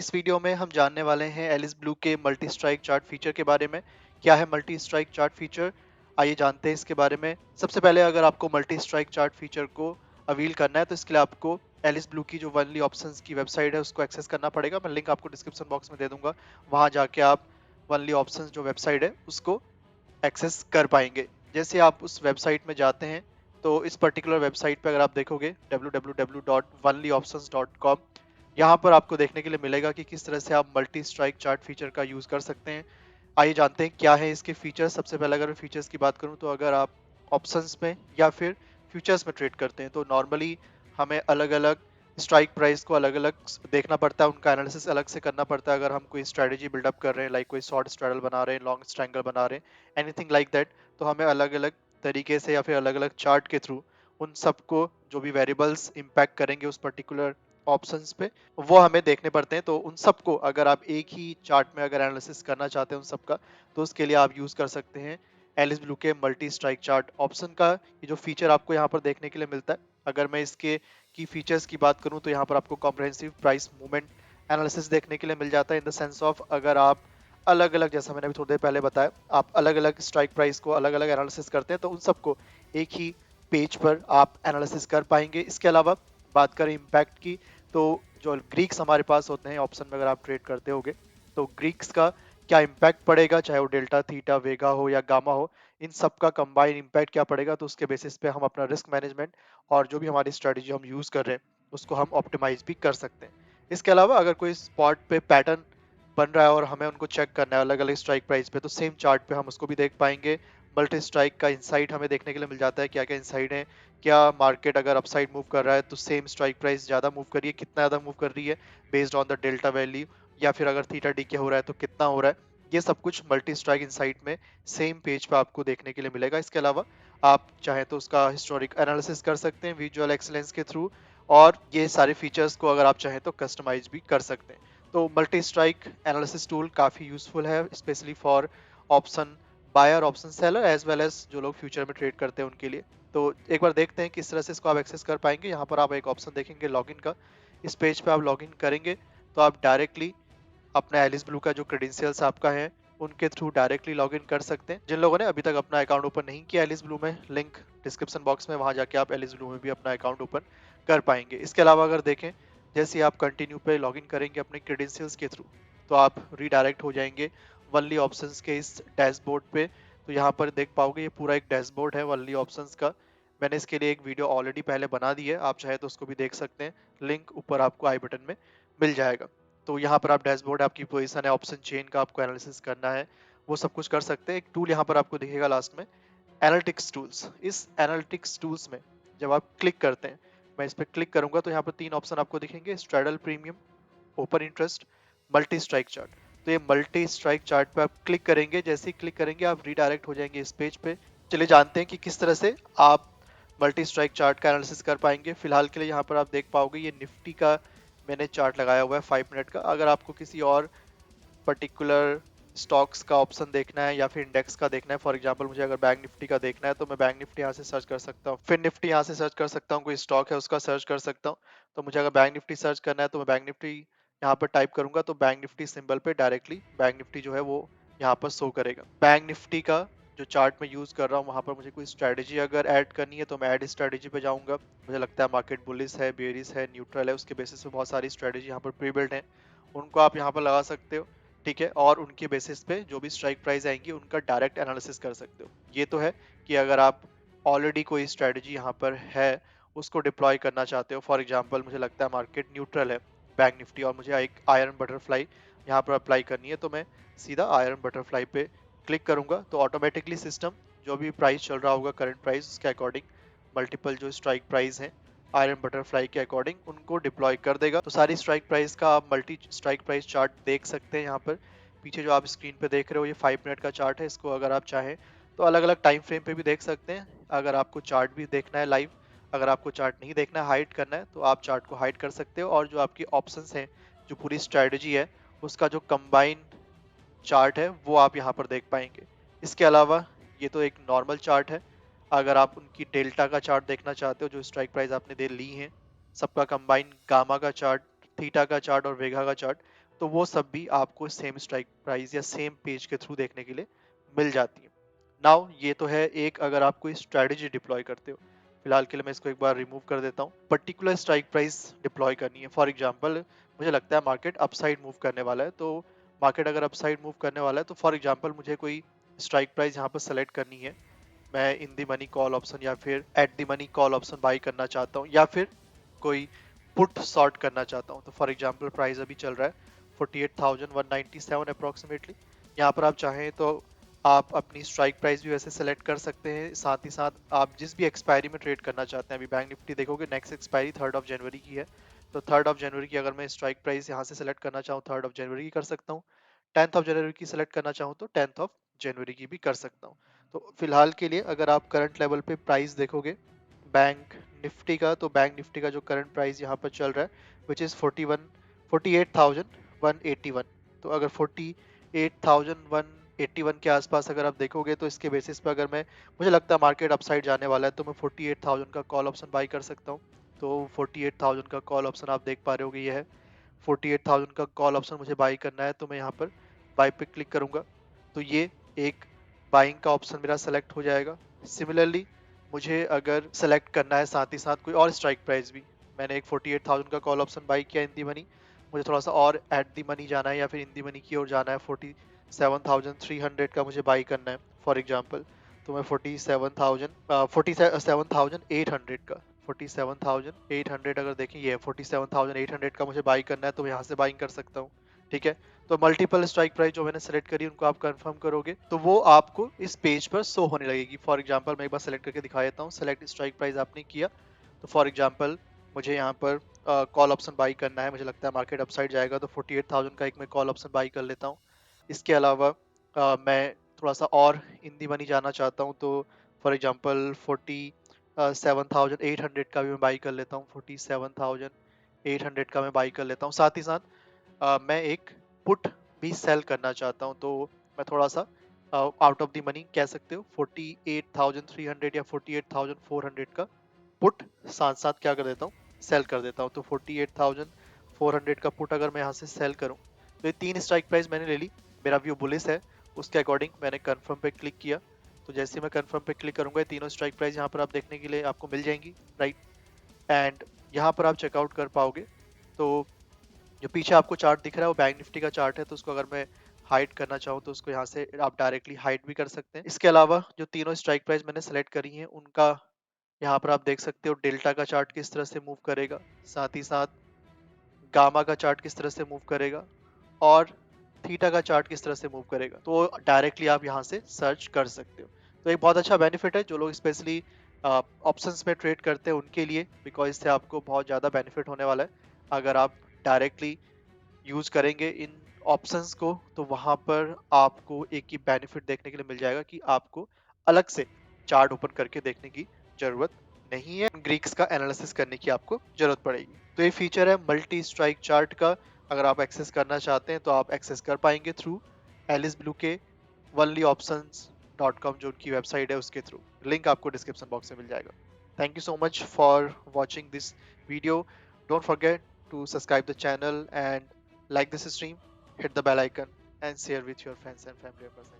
इस वीडियो में हम जानने वाले हैं एलिस ब्लू के मल्टी स्ट्राइक चार्ट फीचर के बारे में। क्या है मल्टी स्ट्राइक चार्ट फीचर? आइए जानते हैं इसके बारे में। सबसे पहले अगर आपको मल्टी स्ट्राइक चार्ट फीचर को अवील करना है तो इसके लिए आपको एलिस ब्लू की जो वनली ऑप्शंस की वेबसाइट है उसको एक्सेस करना पड़ेगा। मैं लिंक आपको डिस्क्रिप्शन बॉक्स में दे दूंगा, वहां जाके आप वनली ऑप्शंस जो वेबसाइट है उसको एक्सेस कर पाएंगे। जैसे आप उस वेबसाइट में जाते हैं तो इस पर्टिकुलर वेबसाइट पे अगर आप देखोगे www.onlyoptions.com, यहाँ पर आपको देखने के लिए मिलेगा कि किस तरह से आप मल्टी स्ट्राइक चार्ट फीचर का यूज़ कर सकते हैं। आइए जानते हैं क्या है इसके फीचर्स। सबसे पहले अगर मैं फीचर्स की बात करूं तो अगर आप ऑप्शंस में या फिर फ्यूचर्स में ट्रेड करते हैं तो नॉर्मली हमें अलग अलग स्ट्राइक प्राइस को अलग अलग देखना पड़ता है, उनका एनालिसिस अलग से करना पड़ता है। अगर हम कोई स्ट्रेटजी बिल्डअप कर रहे हैं, लाइक कोई शॉर्ट स्ट्रैडल बना रहे हैं, लॉन्ग स्ट्रैंगल बना रहे हैं, एनीथिंग लाइक दैट, तो हमें अलग अलग तरीके से या फिर अलग अलग चार्ट के थ्रू उन सबको जो भी वेरिएबल्स इम्पैक्ट करेंगे उस पर्टिकुलर ऑप्शंस पे वो हमें देखने पड़ते हैं। तो उन सबको अगर आप एक ही चार्ट में अगर एनालिसिस करना चाहते हैं उन सबका, तो उसके लिए आप यूज़ कर सकते हैं एलिस ब्लू के मल्टी स्ट्राइक चार्ट ऑप्शन का। ये जो फीचर आपको यहाँ पर देखने के लिए मिलता है, अगर मैं इसके की फीचर्स की बात करूँ तो यहाँ पर आपको कॉम्प्रहेंसिव प्राइस मूवमेंट एनालिसिस देखने के लिए मिल जाता है। इन द सेंस ऑफ अगर आप अलग अलग, जैसा मैंने अभी थोड़ी देर पहले बताया, आप अलग अलग स्ट्राइक प्राइस को अलग अलग एनालिसिस करते हैं तो उन सबको एक ही पेज पर आप एनालिसिस कर पाएंगे। इसके अलावा बात करें इम्पैक्ट की, तो जो ग्रीक्स हमारे पास होते हैं ऑप्शन में अगर आप ट्रेड करते होगे तो ग्रीक्स का क्या इम्पैक्ट पड़ेगा, चाहे वो डेल्टा थीटा वेगा हो या गामा हो, इन सब का कंबाइन इम्पैक्ट क्या पड़ेगा, तो उसके बेसिस पे हम अपना रिस्क मैनेजमेंट और जो भी हमारी स्ट्रेटजी हम यूज कर रहे हैं उसको हम ऑप्टिमाइज भी कर सकते हैं। इसके अलावा अगर कोई स्पॉट पे पैटर्न बन रहा है और हमें उनको चेक करना है अलग अलग स्ट्राइक प्राइस पे, तो सेम चार्ट पे हम उसको भी देख पाएंगे। मल्टी स्ट्राइक का इंसाइट हमें देखने के लिए मिल जाता है, क्या क्या इंसाइट है, क्या मार्केट अगर अपसाइड मूव कर रहा है तो सेम स्ट्राइक प्राइस ज़्यादा मूव कर रही है, कितना ज़्यादा मूव कर रही है based on the delta value, या फिर अगर थीटा डीके हो रहा है तो कितना हो रहा है। ये सब कुछ मल्टी स्ट्राइक इंसाइट में सेम पेज पे आपको देखने के लिए मिलेगा। इसके अलावा आप चाहें तो उसका हिस्टोरिक एनालिसिस कर सकते हैं विजुअल एक्सलेंस के थ्रू, और ये सारे फीचर्स को अगर आप चाहें तो कस्टमाइज भी कर सकते हैं। तो मल्टी स्ट्राइक एनालिसिस टूल काफ़ी यूजफुल है, specially for option buyer, option seller, as well as जो लोग फ्यूचर में ट्रेड करते हैं उनके लिए। तो एक बार देखते हैं किस तरह से इसको आप एक्सेस कर पाएंगे। यहाँ पर आप एक ऑप्शन देखेंगे लॉगिन का। इस पेज पे आप लॉगिन करेंगे तो आप डायरेक्टली अपना एलिस ब्लू का जो क्रेडेंशियल्स आपका है उनके थ्रू डायरेक्टली लॉगिन कर सकते हैं। जिन लोगों ने अभी तक अपना अकाउंट ओपन नहीं किया एलिस ब्लू में, लिंक डिस्क्रिप्शन बॉक्स में, वहां जाके आप एलिस ब्लू में भी अपना अकाउंट ओपन कर पाएंगे। इसके अलावा अगर देखें, जैसे आप कंटिन्यू पे लॉगिन करेंगे अपने क्रेडेंशियल्स के थ्रू तो आप रीडायरेक्ट हो जाएंगे वनली ऑप्शंस के इस डैशबोर्ड पे। तो यहाँ पर देख पाओगे ये पूरा एक डैशबोर्ड है वनली ऑप्शंस का। मैंने इसके लिए एक वीडियो ऑलरेडी पहले बना दी है, आप चाहे तो उसको भी देख सकते हैं, लिंक ऊपर आपको आई बटन में मिल जाएगा। तो यहाँ पर आप डैशबोर्ड, आपकी पोजीशन है, ऑप्शन चेन का आपको एनालिसिस करना है, वो सब कुछ कर सकते हैं। एक टूल यहाँ पर आपको दिखेगा लास्ट में, एनालिटिक्स टूल्स। इस एनालिटिक्स टूल्स में जब आप क्लिक करते हैं, मैं इस पर क्लिक करूंगा तो यहाँ पर तीन ऑप्शन आपको दिखेंगे, straddle premium, open interest, multi strike chart. तो ये मल्टी स्ट्राइक चार्ट पे आप क्लिक करेंगे, जैसे ही क्लिक करेंगे आप रीडायरेक्ट हो जाएंगे इस पेज पे। चलिए जानते हैं कि किस तरह से आप मल्टी स्ट्राइक चार्ट का एनालिसिस कर पाएंगे। फिलहाल के लिए यहाँ पर आप देख पाओगे ये निफ्टी का मैंने चार्ट लगाया हुआ है 5 मिनट का। अगर आपको किसी और पर्टिकुलर स्टॉक्स का ऑप्शन देखना है या फिर इंडेक्स का देखना है, फॉर एग्जांपल मुझे अगर बैंक निफ्टी का देखना है तो मैं बैंक निफ्टी यहाँ से सर्च कर सकता हूँ, फिर निफ्टी यहाँ से सर्च कर सकता हूँ, कोई स्टॉक है उसका सर्च कर सकता हूँ। तो मुझे अगर बैंक निफ्टी सर्च करना है तो मैं बैंक निफ्टी यहाँ पर टाइप करूंगा तो बैंक निफ्टी सिंबल पे डायरेक्टली बैंक निफ्टी जो है वो यहाँ पर शो करेगा। बैंक निफ्टी का जो चार्ट में यूज कर रहा हूँ वहां पर मुझे कोई स्ट्रेटेजी अगर ऐड करनी है तो मैं ऐड स्ट्रेटेजी पे जाऊंगा। मुझे लगता है मार्केट बुलिश है, बेयरिश है, न्यूट्रल है, उसके बेसिस पे बहुत सारी स्ट्रेटेजी यहाँ पर प्री बिल्ट है, उनको आप यहाँ पर लगा सकते हो। ठीक है, और उनके बेसिस पे जो भी स्ट्राइक प्राइस आएंगी उनका डायरेक्ट एनालिसिस कर सकते हो। ये तो है कि अगर आप ऑलरेडी कोई स्ट्रेटजी यहाँ पर है उसको डिप्लॉय करना चाहते हो, फॉर एग्जांपल मुझे लगता है मार्केट न्यूट्रल है बैंक निफ्टी और मुझे एक आयरन बटरफ्लाई यहाँ पर अप्लाई करनी है, तो मैं सीधा आयरन बटरफ्लाई पे क्लिक करूंगा तो ऑटोमेटिकली सिस्टम जो भी प्राइस चल रहा होगा करंट प्राइस उसके अकॉर्डिंग मल्टीपल जो स्ट्राइक प्राइस हैं आयरन बटरफ्लाई के अकॉर्डिंग उनको डिप्लॉय कर देगा। तो सारी स्ट्राइक प्राइस का आप मल्टी स्ट्राइक प्राइस चार्ट देख सकते हैं। यहाँ पर पीछे जो आप स्क्रीन पे देख रहे हो ये 5 मिनट का चार्ट है, इसको अगर आप चाहें तो अलग अलग टाइम फ्रेम पे भी देख सकते हैं। अगर आपको चार्ट भी देखना है लाइव, अगर आपको चार्ट नहीं देखना है, हाइड करना है, तो आप चार्ट को हाइड कर सकते हो, और जो आपकी ऑप्शंस हैं, जो पूरी स्ट्रेटजी है उसका जो कंबाइन चार्ट है वो आप यहाँ पर देख पाएंगे। इसके अलावा ये तो एक नॉर्मल चार्ट है, अगर आप उनकी डेल्टा का चार्ट देखना चाहते हो जो स्ट्राइक प्राइस आपने दे ली है, सबका कंबाइन गामा का चार्ट, थीटा का चार्ट और वेगा का चार्ट, तो वो सब भी आपको सेम स्ट्राइक प्राइस या सेम पेज के थ्रू देखने के लिए मिल जाती है। नाउ ये तो है एक, अगर आप कोई स्ट्रैटेजी डिप्लॉय करते हो। फिलहाल के लिए मैं इसको एक बार रिमूव कर देता हूँ। पर्टिकुलर स्ट्राइक प्राइस डिप्लॉय करनी है, फॉर एग्जांपल मुझे लगता है मार्केट अपसाइड मूव करने वाला है, तो मार्केट अगर अपसाइड मूव करने वाला है तो फॉर एग्जांपल मुझे कोई स्ट्राइक प्राइस यहाँ पर सेलेक्ट करनी है। मैं इन दी मनी कॉल ऑप्शन या फिर at the money call option by करना चाहता हूँ, या फिर कोई पुट सॉर्ट करना चाहता हूँ। तो फॉर एग्जांपल प्राइस अभी चल रहा है 48,197 अप्रोक्सीमेटली। यहाँ पर आप चाहें तो आप अपनी स्ट्राइक प्राइस भी वैसे सेलेक्ट कर सकते हैं, साथ ही साथ आप जिस भी एक्सपायरी में ट्रेड करना चाहते हैं। अभी बैंक निफ्टी देखोगे next expiry 3rd of January की है, तो 3rd ऑफ जनवरी की अगर मैं स्ट्राइक प्राइस यहाँ से सेलेक्ट करना चाहूँ 3rd ऑफ जनवरी की कर सकता हूँ। 10th ऑफ जनवरी की सेलेक्ट करना चाहूँ तो 10th ऑफ जनवरी की भी कर सकता हूँ। तो फिलहाल के लिए अगर आप करंट लेवल पे प्राइस देखोगे बैंक निफ्टी का, तो बैंक निफ्टी का जो करंट प्राइस यहाँ पर चल रहा है विच इज़ 48,181। तो अगर 48,181 के आसपास अगर आप देखोगे तो इसके बेसिस पर अगर मैं, मुझे लगता है मार्केट अपसाइड जाने वाला है, तो मैं 48,000 का कॉल ऑप्शन बाई कर सकता हूँ। तो 48,000 का कॉल ऑप्शन आप देख पा रहे होगे, ये है 48,000 का कॉल ऑप्शन मुझे बाई करना है, तो मैं यहाँ पर बाई पे क्लिक करूंगा तो ये एक बाइंग का ऑप्शन मेरा सेलेक्ट हो जाएगा। सिमिलरली मुझे अगर सेलेक्ट करना है साथ ही साथ कोई और स्ट्राइक प्राइस भी, मैंने एक 48,000 का कॉल ऑप्शन बाई किया इन दी मनी, मुझे थोड़ा सा और एट दी मनी जाना है या फिर इन दी मनी की ओर जाना है, 47,300 का मुझे बाई करना है फॉर एग्जांपल। तो मैं 47,800 का, 47,800 अगर देखें, ये 47,800 का मुझे बाई करना है, तो मैं यहाँ से बाइंग कर सकता हूँ। ठीक है, तो मल्टीपल स्ट्राइक प्राइस जो मैंने सेलेक्ट करी उनको आप कंफर्म करोगे तो वो आपको इस पेज पर शो होने लगेगी। फॉर एग्जांपल मैं एक बार सेलेक्ट करके दिखा देता हूँ। सेलेक्ट स्ट्राइक प्राइस आपने किया, तो फॉर एग्जांपल मुझे यहाँ पर कॉल ऑप्शन बाई करना है, मुझे लगता है मार्केट अपसाइड जाएगा, तो 48,000 का एक मैं कॉल ऑप्शन बाई कर लेता हूँ। इसके अलावा मैं थोड़ा सा और इन दी मनी जाना चाहता हूँ, तो फॉर एग्जांपल 47,800 का भी मैं बाई कर लेता हूँ, 47,800 का मैं बाई कर लेता हूँ। साथ ही साथ मैं एक पुट भी सेल करना चाहता हूँ, तो मैं थोड़ा सा आउट ऑफ द मनी कह सकते हो 48,300 या 48,400 का पुट साथ साथ क्या कर देता हूँ, सेल कर देता हूँ। तो 48,400 का पुट अगर मैं यहाँ से सेल करूँ तो ये तीन स्ट्राइक प्राइस मैंने ले ली। मेरा व्यू बुलिश है, उसके अकॉर्डिंग मैंने कंफर्म पे क्लिक किया। तो जैसे मैं कंफर्म पे क्लिक करूंगा, ये तीनों स्ट्राइक प्राइस यहाँ पर आप देखने के लिए आपको मिल जाएंगी, राइट। एंड यहाँ पर आप चेकआउट कर पाओगे। तो जो पीछे आपको चार्ट दिख रहा है वो बैंक निफ्टी का चार्ट है, तो उसको अगर मैं हाइड करना चाहूँ तो उसको यहाँ से आप डायरेक्टली हाइड भी कर सकते हैं। इसके अलावा जो तीनों स्ट्राइक प्राइस मैंने सेलेक्ट करी हैं उनका यहाँ पर आप देख सकते हो डेल्टा का चार्ट किस तरह से मूव करेगा, साथ ही साथ गामा का चार्ट किस तरह से मूव करेगा, और थीटा का चार्ट किस तरह से मूव करेगा, तो डायरेक्टली आप यहाँ से सर्च कर सकते हो। तो एक बहुत अच्छा बेनिफिट है जो लोग स्पेशली ऑप्शंस में ट्रेड करते हैं उनके लिए, बिकॉज इससे आपको बहुत ज़्यादा बेनिफिट होने वाला है। अगर आप डायरेक्टली यूज़ करेंगे इन ऑप्शंस को तो वहाँ पर आपको एक ही बेनिफिट देखने के लिए मिल जाएगा कि आपको अलग से चार्ट ओपन करके देखने की ज़रूरत नहीं है, ग्रीक्स का एनालिसिस करने की आपको ज़रूरत पड़ेगी। तो ये फीचर है मल्टी स्ट्राइक चार्ट का, अगर आप एक्सेस करना चाहते हैं तो आप एक्सेस कर पाएंगे थ्रू एलिस ब्लू के onlyoptions.com जो उनकी वेबसाइट है उसके थ्रू। लिंक आपको डिस्क्रिप्शन बॉक्स में मिल जाएगा। Thank you so much for watching this video. Don't forget to subscribe the channel and like this stream, hit the bell icon and share with your friends and family members.